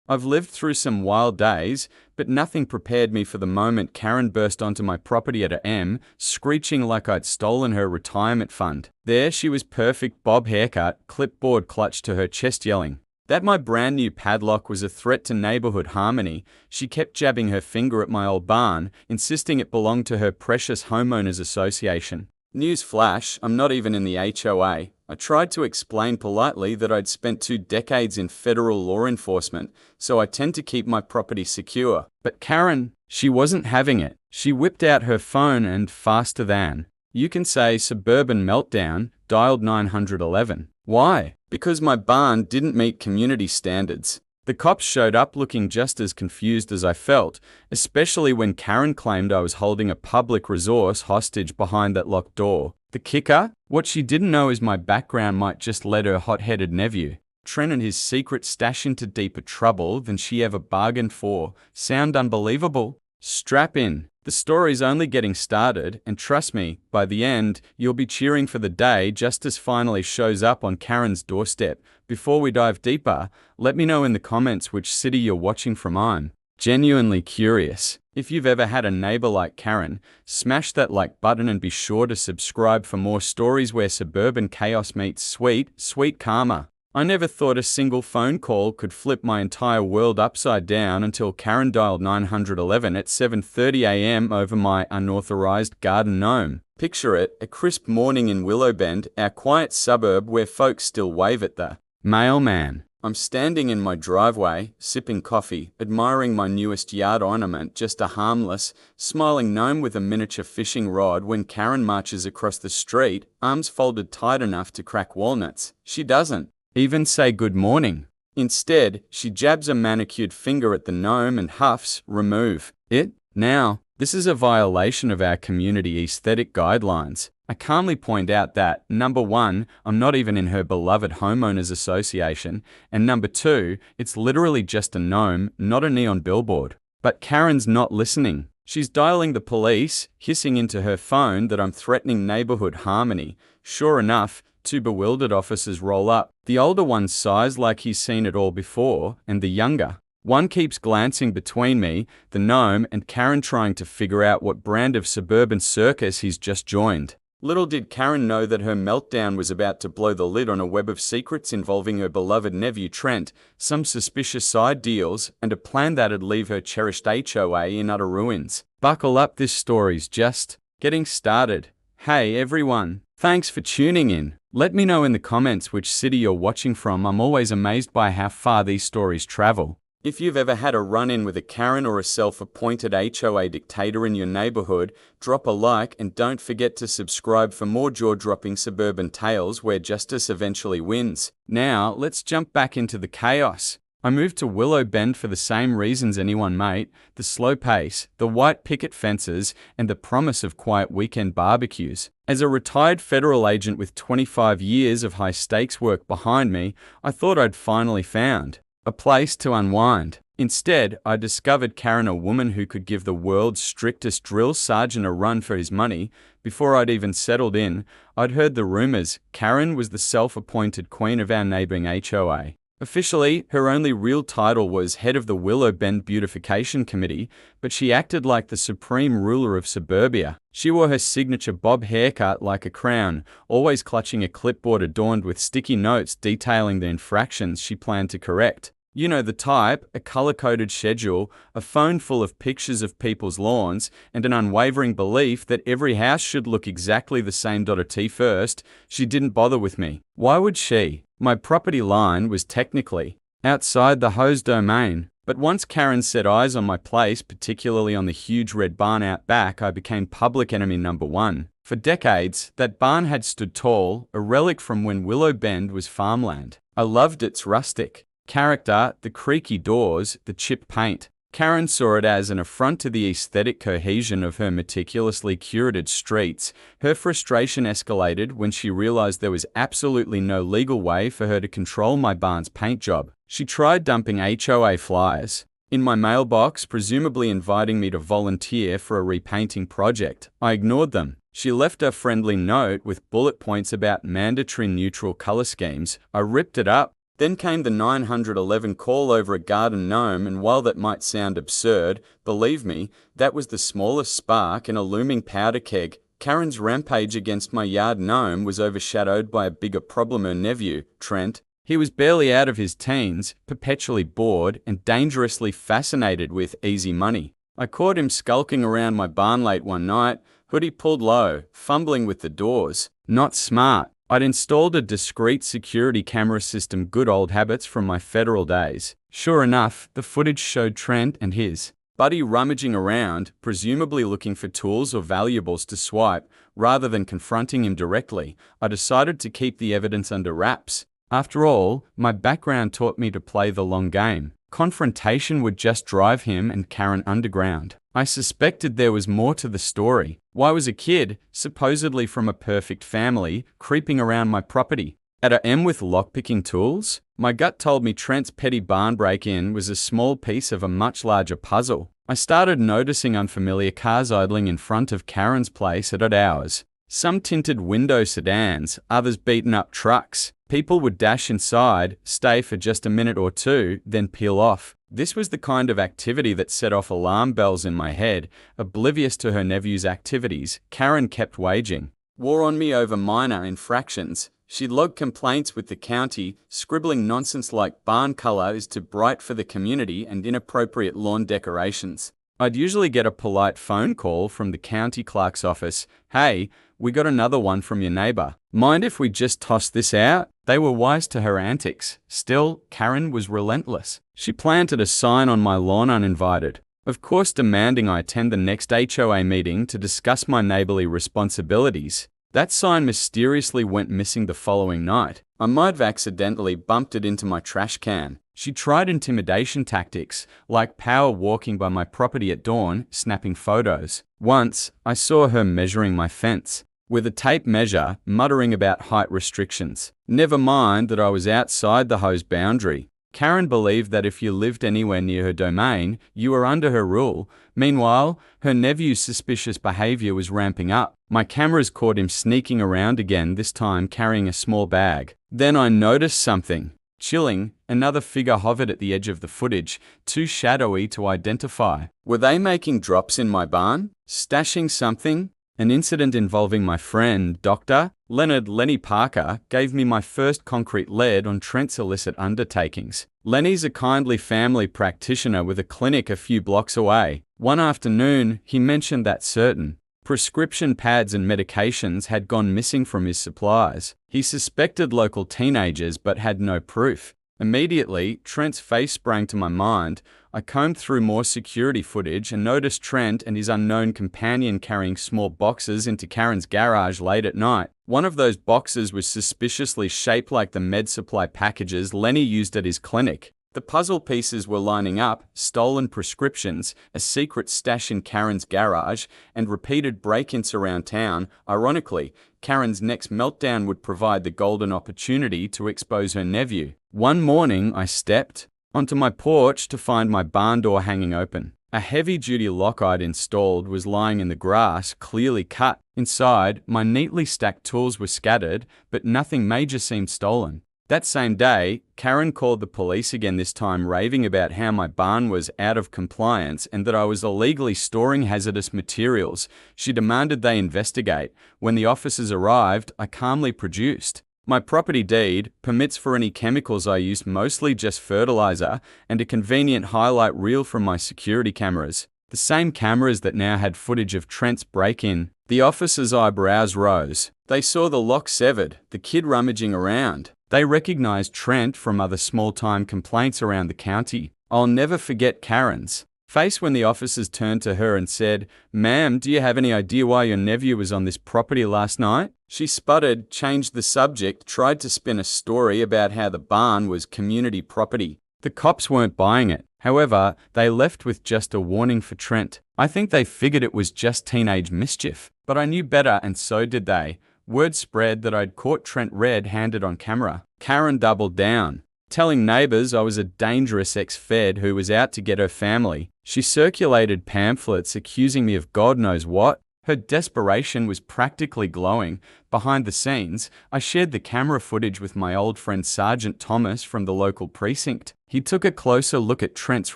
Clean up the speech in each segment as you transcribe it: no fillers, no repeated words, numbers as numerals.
I've lived through some wild days, but nothing prepared me for the moment Karen burst onto my property at a M, screeching like I'd stolen her retirement fund. There she was, perfect bob haircut, clipboard clutched to her chest, yelling that my brand new padlock was a threat to neighborhood harmony. She kept jabbing her finger at my old barn, insisting it belonged to her precious homeowners association. News flash, I'm not even in the HOA. I tried to explain politely that I'd spent 2 decades in federal law enforcement, so I tend to keep my property secure. But Karen, she wasn't having it. She whipped out her phone and, faster than you can say, suburban meltdown, dialed 911. Why? Because my barn didn't meet community standards. The cops showed up looking just as confused as I felt, especially when Karen claimed I was holding a public resource hostage behind that locked door. The kicker? What she didn't know is my background might just lead her hot-headed nephew, Trent, and his secret stash into deeper trouble than she ever bargained for. Sound unbelievable? Strap in. The story's only getting started, and trust me, by the end, you'll be cheering for the day justice finally shows up on Karen's doorstep. Before we dive deeper, let me know in the comments which city you're watching from. I'm genuinely curious. If you've ever had a neighbor like Karen, smash that like button and be sure to subscribe for more stories where suburban chaos meets sweet, sweet karma. I never thought a single phone call could flip my entire world upside down until Karen dialed 911 at 7:30 a.m. over my unauthorized garden gnome. Picture it, a crisp morning in Willowbend, our quiet suburb where folks still wave at the mailman. I'm standing in my driveway, sipping coffee, admiring my newest yard ornament, just a harmless, smiling gnome with a miniature fishing rod, when Karen marches across the street, arms folded tight enough to crack walnuts. She doesn't even say good morning. Instead, she jabs a manicured finger at the gnome and huffs, "Remove it now." This is a violation of our community aesthetic guidelines. I calmly point out that, number 1, I'm not even in her beloved homeowners association, and number 2, it's literally just a gnome, not a neon billboard. But Karen's not listening. She's dialing the police, hissing into her phone that I'm threatening neighborhood harmony. Sure enough, 2 bewildered officers roll up. The older one sighs like he's seen it all before, and the younger one keeps glancing between me, the gnome, and Karen, trying to figure out what brand of suburban circus he's just joined. Little did Karen know that her meltdown was about to blow the lid on a web of secrets involving her beloved nephew Trent, some suspicious side deals, and a plan that'd leave her cherished HOA in utter ruins. Buckle up, this story's just getting started. Hey everyone, thanks for tuning in. Let me know in the comments which city you're watching from. I'm always amazed by how far these stories travel. If you've ever had a run-in with a Karen or a self-appointed HOA dictator in your neighborhood, drop a like and don't forget to subscribe for more jaw-dropping suburban tales where justice eventually wins. Now, let's jump back into the chaos. I moved to Willowbend for the same reasons anyone, mate. The slow pace, the white picket fences, and the promise of quiet weekend barbecues. As a retired federal agent with 25 years of high-stakes work behind me, I thought I'd finally found a place to unwind. Instead, I discovered Karen, a woman who could give the world's strictest drill sergeant a run for his money. Before I'd even settled in, I'd heard the rumors. Karen was the self-appointed queen of our neighboring HOA. Officially, her only real title was head of the Willowbend Beautification Committee, but she acted like the supreme ruler of suburbia. She wore her signature bob haircut like a crown, always clutching a clipboard adorned with sticky notes detailing the infractions she planned to correct. You know the type, a color-coded schedule, a phone full of pictures of people's lawns, and an unwavering belief that every house should look exactly the same. At first, she didn't bother with me. Why would she? My property line was technically outside the HOA's domain. But once Karen set eyes on my place, particularly on the huge red barn out back, I became public enemy number 1. For decades, that barn had stood tall, a relic from when Willowbend was farmland. I loved its rustic character, the creaky doors, the chipped paint. Karen saw it as an affront to the aesthetic cohesion of her meticulously curated streets. Her frustration escalated when she realized there was absolutely no legal way for her to control my barn's paint job. She tried dumping HOA flyers in my mailbox, presumably inviting me to volunteer for a repainting project. I ignored them. She left a friendly note with bullet points about mandatory neutral color schemes. I ripped it up, Then came the 911 call over a garden gnome, and while that might sound absurd, believe me, that was the smallest spark in a looming powder keg. Karen's rampage against my yard gnome was overshadowed by a bigger problem, her nephew, Trent. He was barely out of his teens, perpetually bored, and dangerously fascinated with easy money. I caught him skulking around my barn late one night, hoodie pulled low, fumbling with the doors. Not smart. I'd installed a discreet security camera system, good old habits from my federal days. Sure enough, the footage showed Trent and his buddy rummaging around, presumably looking for tools or valuables to swipe. Rather than confronting him directly, I decided to keep the evidence under wraps. After all, my background taught me to play the long game. Confrontation would just drive him and Karen underground. I suspected there was more to the story. Why was a kid, supposedly from a perfect family, creeping around my property? At a M with lockpicking tools? My gut told me Trent's petty barn break-in was a small piece of a much larger puzzle. I started noticing unfamiliar cars idling in front of Karen's place at odd hours. Some tinted window sedans, others beaten-up trucks. People would dash inside, stay for just a minute or two, then peel off. This was the kind of activity that set off alarm bells in my head. Oblivious to her nephew's activities, Karen kept waging war on me over minor infractions. She'd log complaints with the county, scribbling nonsense like barn color is too bright for the community and inappropriate lawn decorations. I'd usually get a polite phone call from the county clerk's office. Hey, we got another one from your neighbor. Mind if we just toss this out? They were wise to her antics. Still, Karen was relentless. She planted a sign on my lawn uninvited, of course demanding I attend the next HOA meeting to discuss my neighborly responsibilities. That sign mysteriously went missing the following night. I might have accidentally bumped it into my trash can. She tried intimidation tactics, like power walking by my property at dawn, snapping photos. Once, I saw her measuring my fence with a tape measure, muttering about height restrictions. Never mind that I was outside the ho's boundary. Karen believed that if you lived anywhere near her domain, you were under her rule. Meanwhile, her nephew's suspicious behavior was ramping up. My cameras caught him sneaking around again, this time carrying a small bag. Then I noticed something. Chilling, another figure hovered at the edge of the footage, too shadowy to identify. Were they making drops in my barn? Stashing something? An incident involving my friend, Dr. Leonard Lenny Parker, gave me my first concrete lead on Trent's illicit undertakings. Lenny's a kindly family practitioner with a clinic a few blocks away. One afternoon, he mentioned that certain prescription pads and medications had gone missing from his supplies. He suspected local teenagers but had no proof. Immediately, Trent's face sprang to my mind. I combed through more security footage and noticed Trent and his unknown companion carrying small boxes into Karen's garage late at night. One of those boxes was suspiciously shaped like the med supply packages Lenny used at his clinic. The puzzle pieces were lining up: stolen prescriptions, a secret stash in Karen's garage, and repeated break-ins around town. Ironically, Karen's next meltdown would provide the golden opportunity to expose her nephew. One morning, I stepped onto my porch to find my barn door hanging open. A heavy-duty lock I'd installed was lying in the grass, clearly cut. Inside, my neatly stacked tools were scattered, but nothing major seemed stolen. That same day, Karen called the police again, this time raving about how my barn was out of compliance and that I was illegally storing hazardous materials. She demanded they investigate. When the officers arrived, I calmly produced my property deed, permits for any chemicals I used, mostly just fertilizer, and a convenient highlight reel from my security cameras. The same cameras that now had footage of Trent's break-in. The officers' eyebrows rose. They saw the lock severed, the kid rummaging around. They recognized Trent from other small-time complaints around the county. I'll never forget Karen's face when the officers turned to her and said, "Ma'am, do you have any idea why your nephew was on this property last night?" She sputtered, changed the subject, tried to spin a story about how the barn was community property. The cops weren't buying it. However, they left with just a warning for Trent. I think they figured it was just teenage mischief. But I knew better, and so did they. Word spread that I'd caught Trent red-handed on camera. Karen doubled down, telling neighbors I was a dangerous ex-fed who was out to get her family. She circulated pamphlets accusing me of God knows what. Her desperation was practically glowing. Behind the scenes, I shared the camera footage with my old friend Sergeant Thomas from the local precinct. He took a closer look at Trent's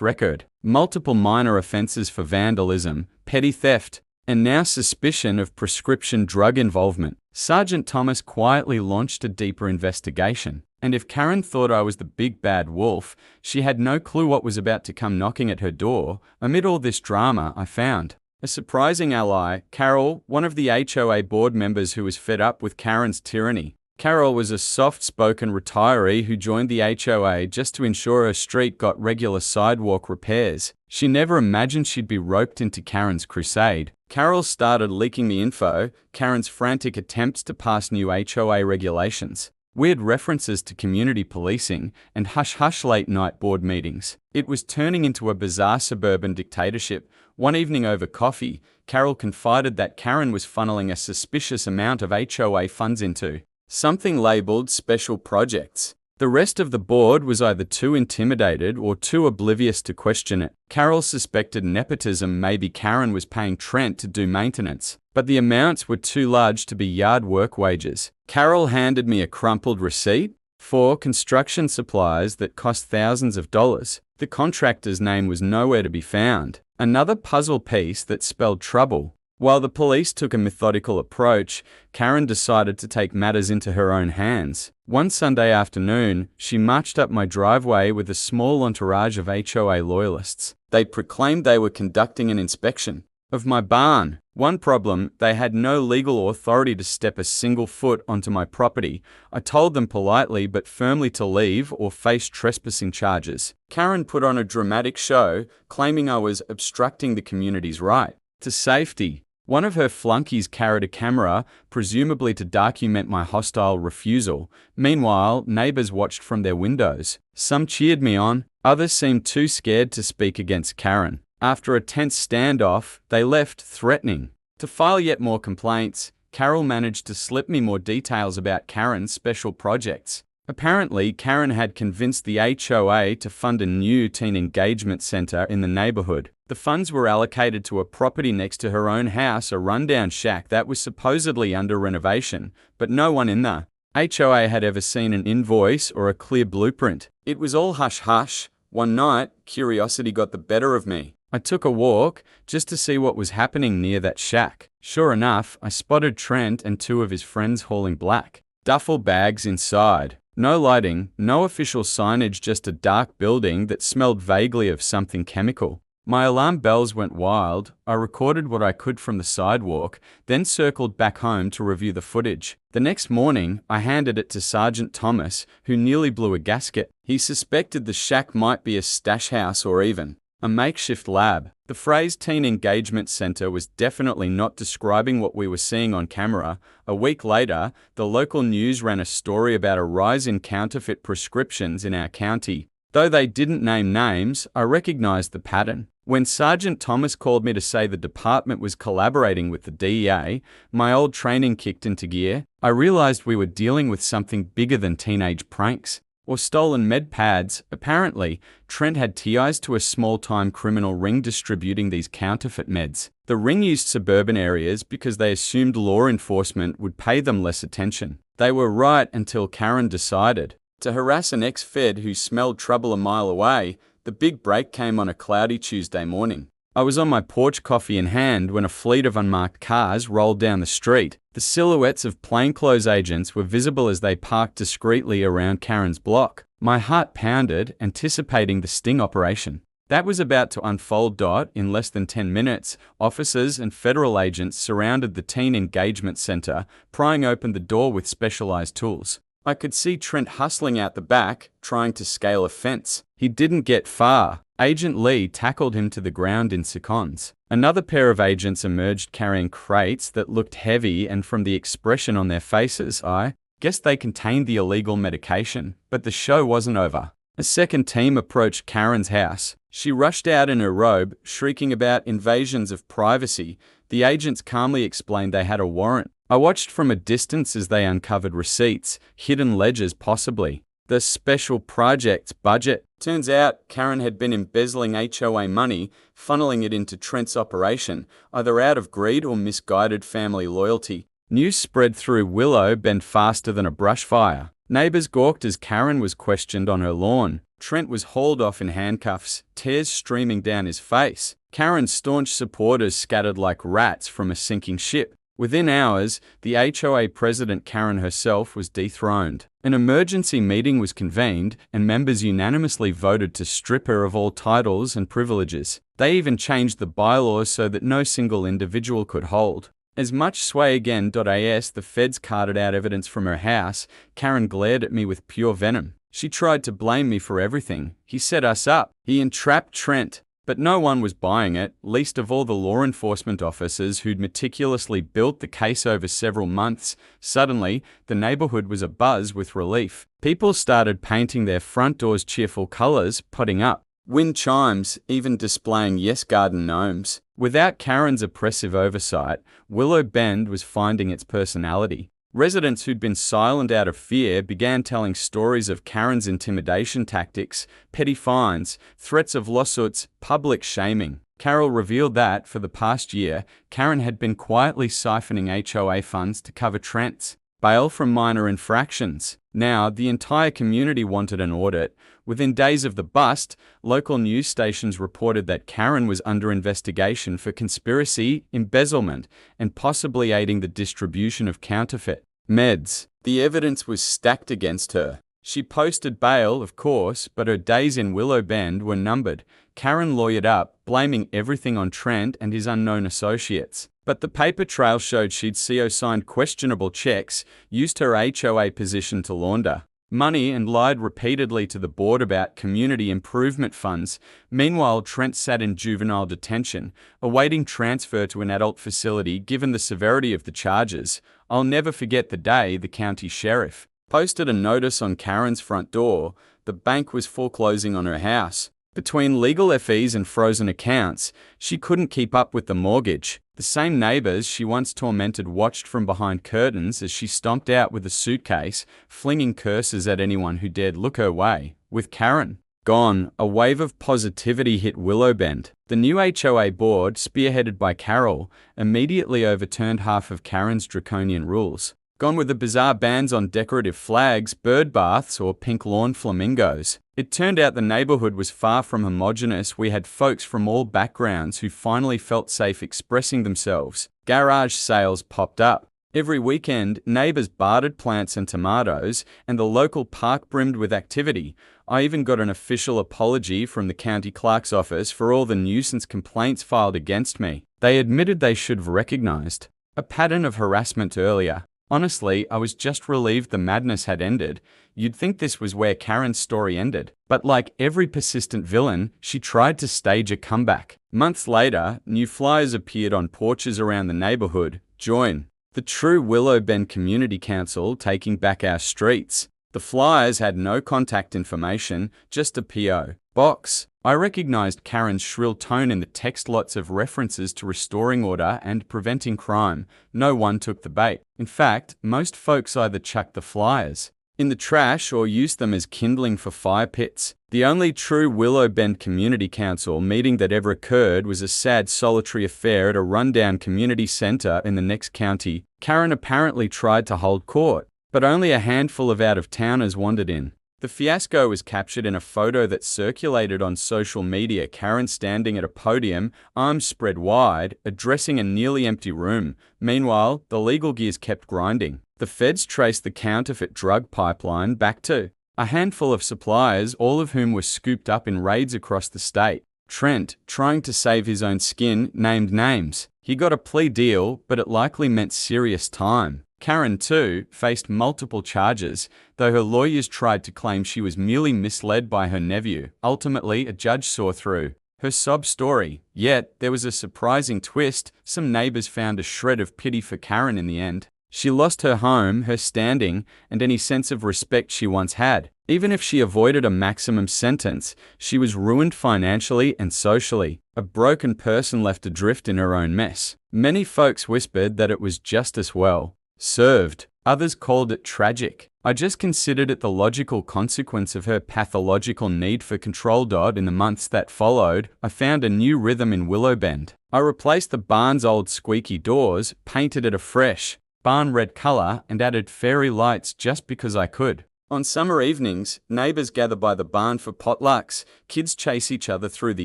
record: multiple minor offences for vandalism, petty theft, and now suspicion of prescription drug involvement. Sergeant Thomas quietly launched a deeper investigation, and if Karen thought I was the big bad wolf, she had no clue what was about to come knocking at her door. Amid all this drama, I found a surprising ally: Carol, one of the HOA board members who was fed up with Karen's tyranny. Carol was a soft-spoken retiree who joined the HOA just to ensure her street got regular sidewalk repairs. She never imagined she'd be roped into Karen's crusade. Carol started leaking me info: Karen's frantic attempts to pass new HOA regulations, weird references to community policing, and hush-hush late-night board meetings. It was turning into a bizarre suburban dictatorship. One evening over coffee, Carol confided that Karen was funneling a suspicious amount of HOA funds into something labelled special projects. The rest of the board was either too intimidated or too oblivious to question it. Carol suspected nepotism. Maybe Karen was paying Trent to do maintenance, but the amounts were too large to be yard work wages. Carol handed me a crumpled receipt for construction supplies that cost thousands of dollars. The contractor's name was nowhere to be found. Another puzzle piece that spelled trouble. While the police took a methodical approach, Karen decided to take matters into her own hands. One Sunday afternoon, she marched up my driveway with a small entourage of HOA loyalists. They proclaimed they were conducting an inspection of my barn. One problem: they had no legal authority to step a single foot onto my property. I told them politely but firmly to leave or face trespassing charges. Karen put on a dramatic show, claiming I was obstructing the community's right to safety. One of her flunkies carried a camera, presumably to document my hostile refusal. Meanwhile, neighbors watched from their windows. Some cheered me on, others seemed too scared to speak against Karen. After a tense standoff, they left, threatening to file yet more complaints. Carol managed to slip me more details about Karen's special projects. Apparently, Karen had convinced the HOA to fund a new teen engagement center in the neighborhood. The funds were allocated to a property next to her own house, a rundown shack that was supposedly under renovation, but no one in the HOA had ever seen an invoice or a clear blueprint. It was all hush-hush. One night, curiosity got the better of me. I took a walk just to see what was happening near that shack. Sure enough, I spotted Trent and two of his friends hauling black duffel bags inside. No lighting, no official signage, just a dark building that smelled vaguely of something chemical. My alarm bells went wild. I recorded what I could from the sidewalk, then circled back home to review the footage. The next morning, I handed it to Sergeant Thomas, who nearly blew a gasket. He suspected the shack might be a stash house or even a makeshift lab. The phrase teen engagement center was definitely not describing what we were seeing on camera. A week later, the local news ran a story about a rise in counterfeit prescriptions in our county. Though they didn't name names, I recognized the pattern. When Sergeant Thomas called me to say the department was collaborating with the DEA, my old training kicked into gear. I realized we were dealing with something bigger than teenage pranks or stolen med pads. Apparently, Trent had ties to a small-time criminal ring distributing these counterfeit meds. The ring used suburban areas because they assumed law enforcement would pay them less attention. They were right until Karen decided to harass an ex-Fed who smelled trouble a mile away. The big break came on a cloudy Tuesday morning. I was on my porch, coffee in hand, when a fleet of unmarked cars rolled down the street. The silhouettes of plainclothes agents were visible as they parked discreetly around Karen's block. My heart pounded, anticipating the sting operation that was about to unfold. In less than 10 minutes, officers and federal agents surrounded the teen engagement center, prying open the door with specialized tools. I could see Trent hustling out the back, trying to scale a fence. He didn't get far. Agent Lee tackled him to the ground in seconds. Another pair of agents emerged carrying crates that looked heavy, and from the expression on their faces, I guessed they contained the illegal medication. But the show wasn't over. A second team approached Karen's house. She rushed out in her robe, shrieking about invasions of privacy. The agents calmly explained they had a warrant. I watched from a distance as they uncovered receipts, hidden ledgers possibly. The special projects budget. Turns out Karen had been embezzling HOA money, funneling it into Trent's operation, either out of greed or misguided family loyalty. News spread through Willow Bend faster than a brush fire. Neighbors gawked as Karen was questioned on her lawn. Trent was hauled off in handcuffs, tears streaming down his face. Karen's staunch supporters scattered like rats from a sinking ship. Within hours, the HOA president Karen herself was dethroned. An emergency meeting was convened, and members unanimously voted to strip her of all titles and privileges. They even changed the bylaws so that no single individual could hold. As much sway again.as the feds carted out evidence from her house, Karen glared at me with pure venom. She tried to blame me for everything. He set us up. He entrapped Trent. But no one was buying it, least of all the law enforcement officers who'd meticulously built the case over several months. Suddenly, the neighborhood was abuzz with relief. People started painting their front doors cheerful colors, putting up wind chimes, even displaying Yes Garden gnomes. Without Karen's oppressive oversight, Willow Bend was finding its personality. Residents who'd been silent out of fear began telling stories of Karen's intimidation tactics, petty fines, threats of lawsuits, public shaming. Carol revealed that, for the past year, Karen had been quietly siphoning HOA funds to cover Trent's bail from minor infractions. Now, the entire community wanted an audit. Within days of the bust, local news stations reported that Karen was under investigation for conspiracy, embezzlement, and possibly aiding the distribution of counterfeit meds. The evidence was stacked against her. She posted bail, of course, but her days in Willow Bend were numbered. Karen lawyered up, blaming everything on Trent and his unknown associates. But the paper trail showed she'd CO-signed questionable checks, used her HOA position to launder money, and lied repeatedly to the board about community improvement funds. Meanwhile, Trent sat in juvenile detention, awaiting transfer to an adult facility given the severity of the charges. I'll never forget the day the county sheriff posted a notice on Karen's front door. The bank was foreclosing on her house. Between legal fees and frozen accounts, she couldn't keep up with the mortgage. The same neighbors she once tormented watched from behind curtains as she stomped out with a suitcase, flinging curses at anyone who dared look her way. With Karen gone, a wave of positivity hit Willow Bend. The new HOA board, spearheaded by Carol, immediately overturned half of Karen's draconian rules. Gone were the bizarre bans on decorative flags, bird baths, or pink lawn flamingos. It turned out the neighborhood was far from homogenous. We had folks from all backgrounds who finally felt safe expressing themselves. Garage sales popped up. Every weekend, neighbors bartered plants and tomatoes, and the local park brimmed with activity. I even got an official apology from the county clerk's office for all the nuisance complaints filed against me. They admitted they should have recognized a pattern of harassment earlier. Honestly, I was just relieved the madness had ended. You'd think this was where Karen's story ended. But like every persistent villain, she tried to stage a comeback. Months later, new flyers appeared on porches around the neighborhood. Join the true Willow Bend Community Council, taking back our streets. The flyers had no contact information, just a P.O. box. I recognized Karen's shrill tone in the text, lots of references to restoring order and preventing crime. No one took the bait. In fact, most folks either chucked the flyers in the trash or used them as kindling for fire pits. The only true Willow Bend Community Council meeting that ever occurred was a sad, solitary affair at a rundown community center in the next county. Karen apparently tried to hold court, but only a handful of out-of-towners wandered in. The fiasco was captured in a photo that circulated on social media. Karen standing at a podium, arms spread wide, addressing a nearly empty room. Meanwhile, the legal gears kept grinding. The feds traced the counterfeit drug pipeline back to a handful of suppliers, all of whom were scooped up in raids across the state. Trent, trying to save his own skin, named names. He got a plea deal, but it likely meant serious time. Karen, too, faced multiple charges, though her lawyers tried to claim she was merely misled by her nephew. Ultimately, a judge saw through her sob story. Yet, there was a surprising twist. Some neighbors found a shred of pity for Karen in the end. She lost her home, her standing, and any sense of respect she once had. Even if she avoided a maximum sentence, she was ruined financially and socially. A broken person left adrift in her own mess. Many folks whispered that it was just as well. Served. Others called it tragic. I just considered it the logical consequence of her pathological need for control. In the months that followed, I found a new rhythm in Willowbend. I replaced the barn's old squeaky doors, painted it a fresh, barn red color, and added fairy lights just because I could. On summer evenings, neighbors gather by the barn for potlucks, kids chase each other through the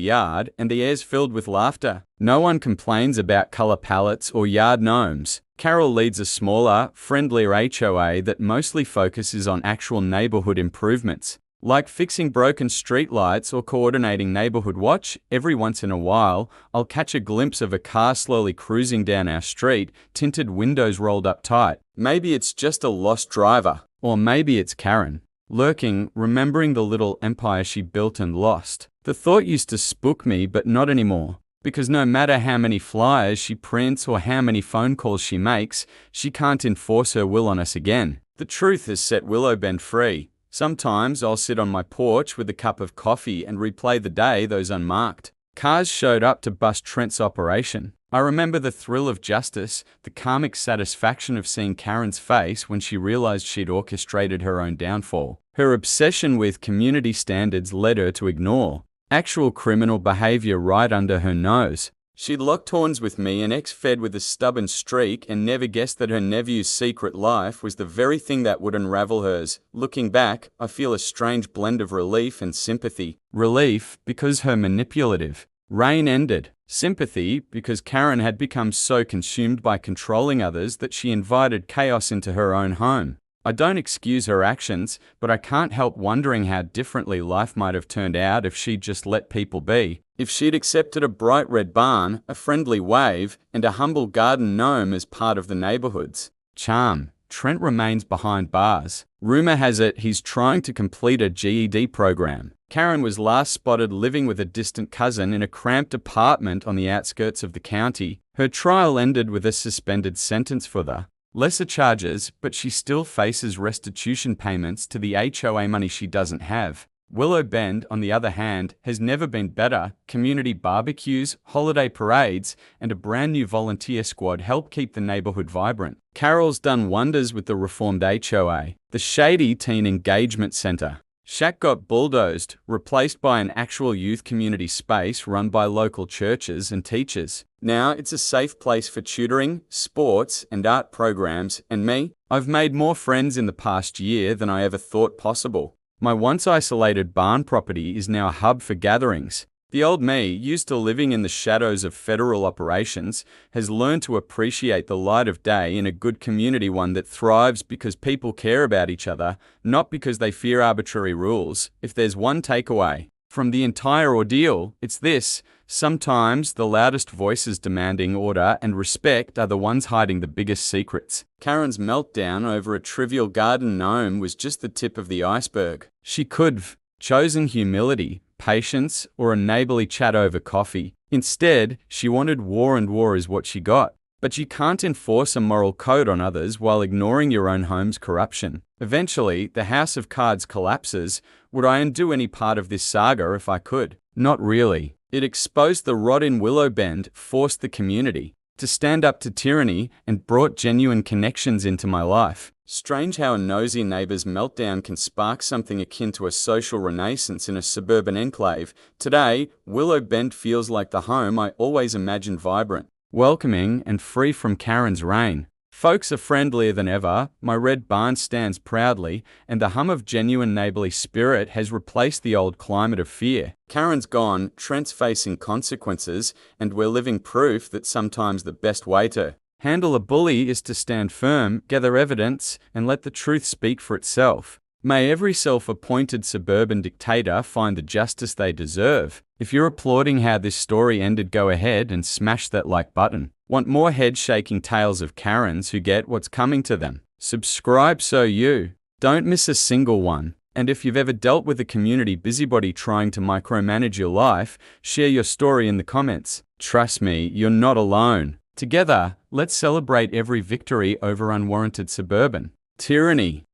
yard, and the air's filled with laughter. No one complains about color palettes or yard gnomes. Carol leads a smaller, friendlier HOA that mostly focuses on actual neighborhood improvements, like fixing broken streetlights or coordinating neighborhood watch. Every once in a while, I'll catch a glimpse of a car slowly cruising down our street, tinted windows rolled up tight. Maybe it's just a lost driver. Or maybe it's Karen, lurking, remembering the little empire she built and lost. The thought used to spook me, but not anymore. Because no matter how many flyers she prints or how many phone calls she makes, she can't enforce her will on us again. The truth has set Willowbend free. Sometimes I'll sit on my porch with a cup of coffee and replay the day those unmarked cars showed up to bust Trent's operation. I remember the thrill of justice, the karmic satisfaction of seeing Karen's face when she realized she'd orchestrated her own downfall. Her obsession with community standards led her to ignore actual criminal behavior right under her nose. She'd locked horns with me, an ex-fed with a stubborn streak, and never guessed that her nephew's secret life was the very thing that would unravel hers. Looking back, I feel a strange blend of relief and sympathy. Relief because her manipulative reign ended. Sympathy because Karen had become so consumed by controlling others that she invited chaos into her own home. I don't excuse her actions, but I can't help wondering how differently life might have turned out if she'd just let people be. If she'd accepted a bright red barn, a friendly wave, and a humble garden gnome as part of the neighborhood's charm. Trent remains behind bars. Rumor has it he's trying to complete a GED program. Karen was last spotted living with a distant cousin in a cramped apartment on the outskirts of the county. Her trial ended with a suspended sentence for the lesser charges, but she still faces restitution payments to the HOA money she doesn't have. Willowbend, on the other hand, has never been better. Community barbecues, holiday parades, and a brand new volunteer squad help keep the neighborhood vibrant. Carol's done wonders with the reformed HOA. The shady teen engagement center shack got bulldozed, replaced by an actual youth community space run by local churches and teachers. Now it's a safe place for tutoring, sports, and art programs, and me, I've made more friends in the past year than I ever thought possible. My once isolated barn property is now a hub for gatherings. The old me, used to living in the shadows of federal operations, has learned to appreciate the light of day in a good community, one that thrives because people care about each other, not because they fear arbitrary rules. If there's one takeaway from the entire ordeal, it's this: sometimes the loudest voices demanding order and respect are the ones hiding the biggest secrets. Karen's meltdown over a trivial garden gnome was just the tip of the iceberg. She could've chosen humility, patience, or a neighborly chat over coffee. Instead, she wanted war, and war is what she got. But you can't enforce a moral code on others while ignoring your own home's corruption. Eventually, the house of cards collapses. Would I undo any part of this saga if I could? Not really. It exposed the rot in Willowbend, forced the community to stand up to tyranny, and brought genuine connections into my life. Strange how a nosy neighbor's meltdown can spark something akin to a social renaissance in a suburban enclave. Today, Willowbend feels like the home I always imagined: vibrant, welcoming, and free from Karen's reign. Folks are friendlier than ever, my red barn stands proudly, and the hum of genuine neighborly spirit has replaced the old climate of fear. Karen's gone, Trent's facing consequences, and we're living proof that sometimes the best way to handle a bully is to stand firm, gather evidence, and let the truth speak for itself. May every self-appointed suburban dictator find the justice they deserve. If you're applauding how this story ended, go ahead and smash that like button. Want more head-shaking tales of Karens who get what's coming to them? Subscribe so you don't miss a single one. And if you've ever dealt with a community busybody trying to micromanage your life, share your story in the comments. Trust me, you're not alone. Together, let's celebrate every victory over unwarranted suburban tyranny.